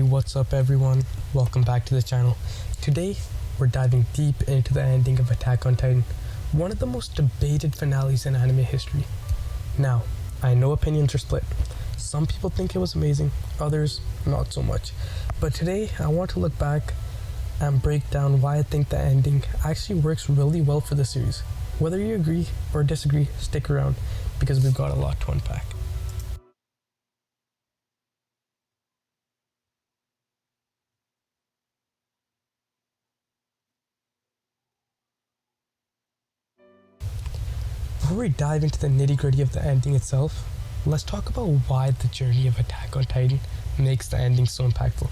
what's up everyone? Welcome back to the channel. Today, we're diving deep into the ending of Attack on Titan, one of the most debated finales in anime history. Now, I know opinions are split. Some people think it was amazing, others not so much. But today, I want to look back and break down why I think the ending actually works really well for the series. Whether you agree or disagree, stick around because we've got a lot to unpack. Before we dive into the nitty-gritty of the ending itself, let's talk about why the journey of Attack on Titan makes the ending so impactful.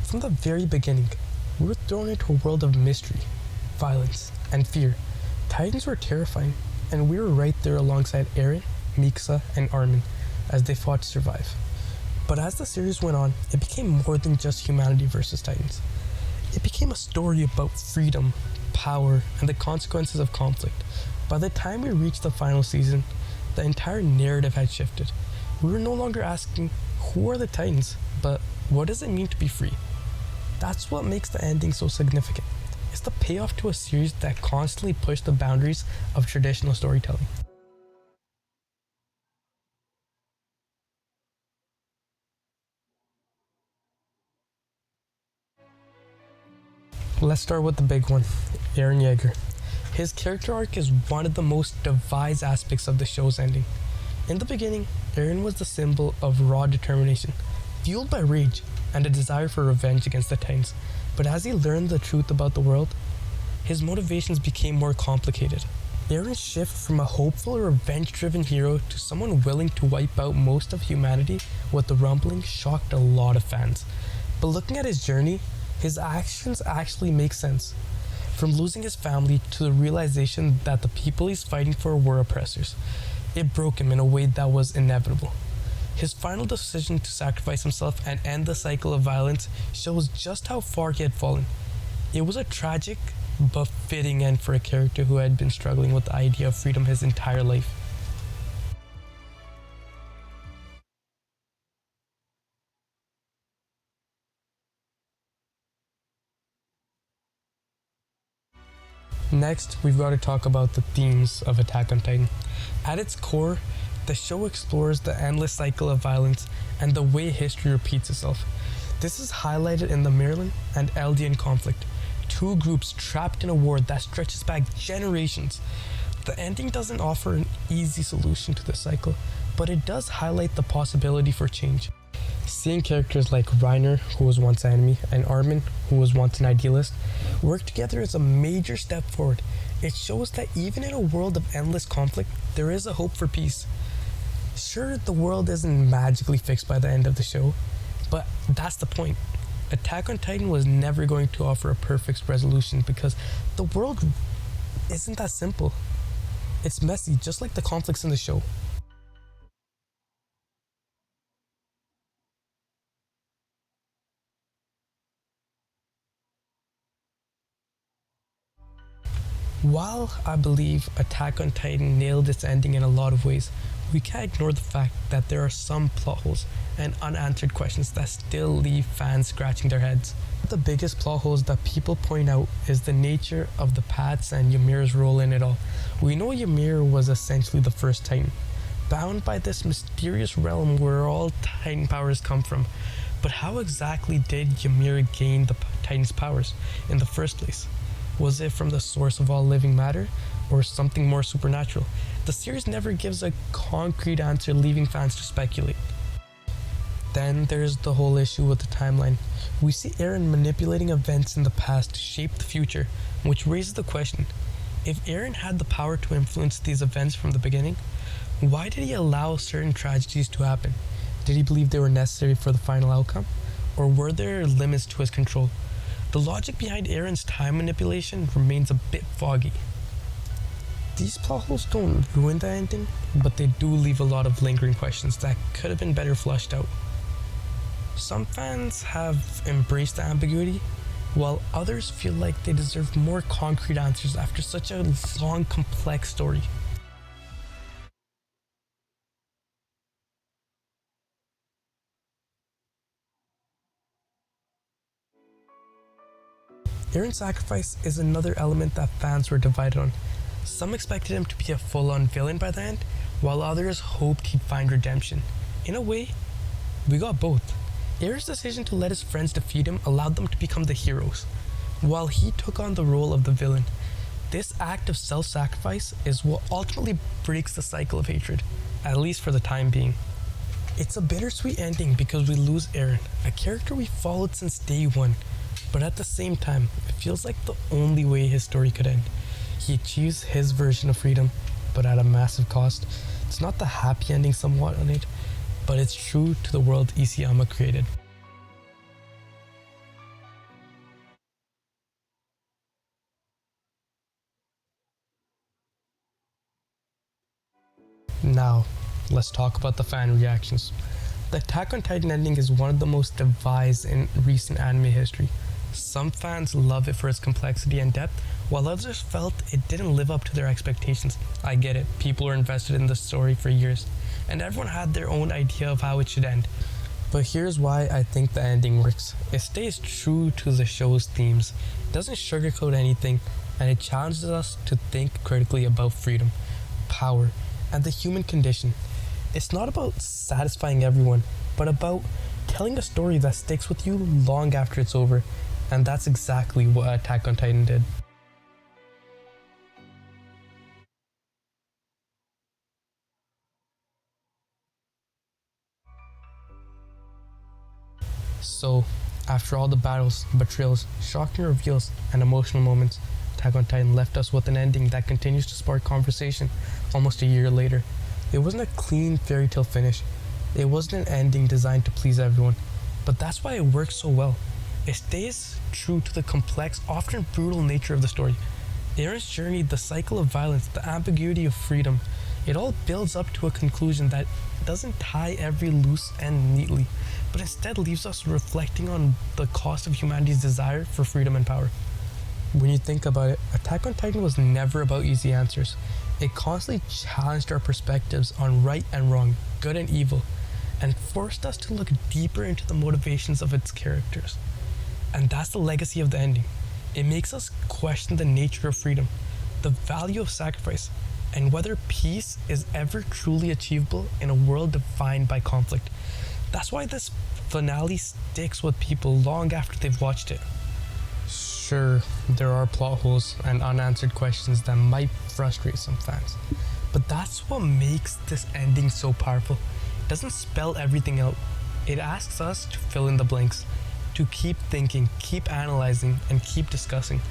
From the very beginning, we were thrown into a world of mystery, violence, and fear. Titans were terrifying, and we were right there alongside Eren, Mikasa, and Armin as they fought to survive. But as the series went on, it became more than just humanity versus Titans. It became a story about freedom, power, and the consequences of conflict. By the time we reached the final season, the entire narrative had shifted. We were no longer asking, who are the Titans, but what does it mean to be free? That's what makes the ending so significant. It's the payoff to a series that constantly pushed the boundaries of traditional storytelling. Let's start with the big one, Eren Yeager. His character arc is one of the most devised aspects of the show's ending. In the beginning, Eren was the symbol of raw determination, fueled by rage and a desire for revenge against the Titans. But as he learned the truth about the world, his motivations became more complicated. Eren's shift from a hopeful, revenge-driven hero to someone willing to wipe out most of humanity with the rumbling shocked a lot of fans. But looking at his journey, his actions actually make sense. From losing his family to the realization that the people he's fighting for were oppressors, it broke him in a way that was inevitable. His final decision to sacrifice himself and end the cycle of violence shows just how far he had fallen. It was a tragic but fitting end for a character who had been struggling with the idea of freedom his entire life. Next, we've got to talk about the themes of Attack on Titan. At its core, the show explores the endless cycle of violence and the way history repeats itself. This is highlighted in the Merlin and Eldian conflict, two groups trapped in a war that stretches back generations. The ending doesn't offer an easy solution to this cycle, but it does highlight the possibility for change. Seeing characters like Reiner, who was once an enemy, and Armin, who was once an idealist, work together is a major step forward. It shows that even in a world of endless conflict, there is a hope for peace. Sure, the world isn't magically fixed by the end of the show, but that's the point. Attack on Titan was never going to offer a perfect resolution because the world isn't that simple. It's messy, just like the conflicts in the show. While I believe Attack on Titan nailed its ending in a lot of ways, we can't ignore the fact that there are some plot holes and unanswered questions that still leave fans scratching their heads. One of the biggest plot holes that people point out is the nature of the paths and Ymir's role in it all. We know Ymir was essentially the first Titan, bound by this mysterious realm where all Titan powers come from. But how exactly did Ymir gain the Titan's powers in the first place? Was it from the source of all living matter, or something more supernatural? The series never gives a concrete answer, leaving fans to speculate. Then there's the whole issue with the timeline. We see Eren manipulating events in the past to shape the future, which raises the question, if Eren had the power to influence these events from the beginning, why did he allow certain tragedies to happen? Did he believe they were necessary for the final outcome? Or were there limits to his control? The logic behind Eren's time manipulation remains a bit foggy. These plot holes don't ruin the ending, but they do leave a lot of lingering questions that could have been better flushed out. Some fans have embraced the ambiguity, while others feel like they deserve more concrete answers after such a long, complex story. Eren's sacrifice is another element that fans were divided on. Some expected him to be a full-on villain by the end, while others hoped he'd find redemption. In a way, we got both. Eren's decision to let his friends defeat him allowed them to become the heroes, while he took on the role of the villain. This act of self-sacrifice is what ultimately breaks the cycle of hatred, at least for the time being. It's a bittersweet ending because we lose Eren, a character we followed since day one, but at the same time, it feels like the only way his story could end. He achieves his version of freedom, but at a massive cost. It's not the happy ending some wanted, but it's true to the world Isayama created. Now, let's talk about the fan reactions. The Attack on Titan ending is one of the most devised in recent anime history. Some fans love it for its complexity and depth, while others felt it didn't live up to their expectations. I get it, people were invested in the story for years, and everyone had their own idea of how it should end. But here's why I think the ending works. It stays true to the show's themes, it doesn't sugarcoat anything, and it challenges us to think critically about freedom, power, and the human condition. It's not about satisfying everyone, but about telling a story that sticks with you long after it's over, and that's exactly what Attack on Titan did. So, after all the battles, betrayals, shocking reveals, and emotional moments, Attack on Titan left us with an ending that continues to spark conversation almost a year later. It wasn't a clean fairy tale finish. It wasn't an ending designed to please everyone, but that's why it works so well. It stays true to the complex, often brutal nature of the story. Eren's journey, the cycle of violence, the ambiguity of freedom, it all builds up to a conclusion that doesn't tie every loose end neatly, but instead leaves us reflecting on the cost of humanity's desire for freedom and power. When you think about it, Attack on Titan was never about easy answers. It constantly challenged our perspectives on right and wrong, good and evil, and forced us to look deeper into the motivations of its characters. And that's the legacy of the ending. It makes us question the nature of freedom, the value of sacrifice, and whether peace is ever truly achievable in a world defined by conflict. That's why this finale sticks with people long after they've watched it. Sure, there are plot holes and unanswered questions that might frustrate some fans, but that's what makes this ending so powerful. It doesn't spell everything out. It asks us to fill in the blanks, to keep thinking, keep analyzing, and keep discussing.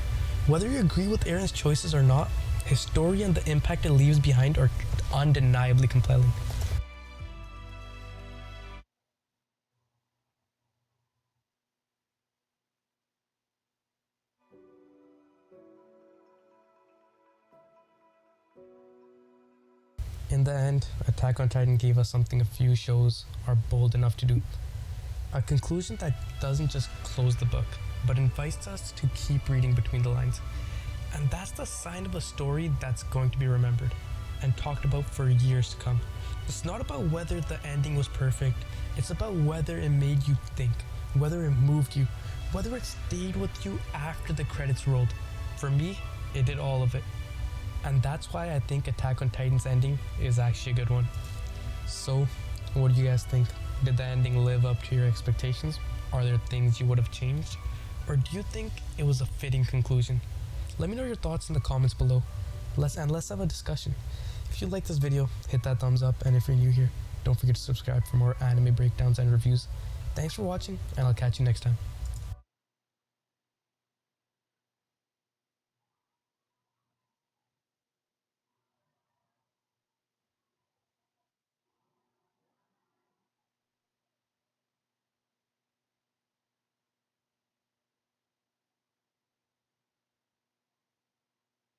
Whether you agree with Eren's choices or not, his story and the impact it leaves behind are undeniably compelling. In the end, Attack on Titan gave us something a few shows are bold enough to do. A conclusion that doesn't just close the book, but invites us to keep reading between the lines. And that's the sign of a story that's going to be remembered and talked about for years to come. It's not about whether the ending was perfect, it's about whether it made you think, whether it moved you, whether it stayed with you after the credits rolled. For me, it did all of it. And that's why I think Attack on Titan's ending is actually a good one. So, what do you guys think? Did the ending live up to your expectations? Are there things you would have changed? Or do you think it was a fitting conclusion? Let me know your thoughts in the comments below. Let's have a discussion. If you like this video, hit that thumbs up, and if you're new here, don't forget to subscribe for more anime breakdowns and reviews. Thanks for watching, and I'll catch you next time.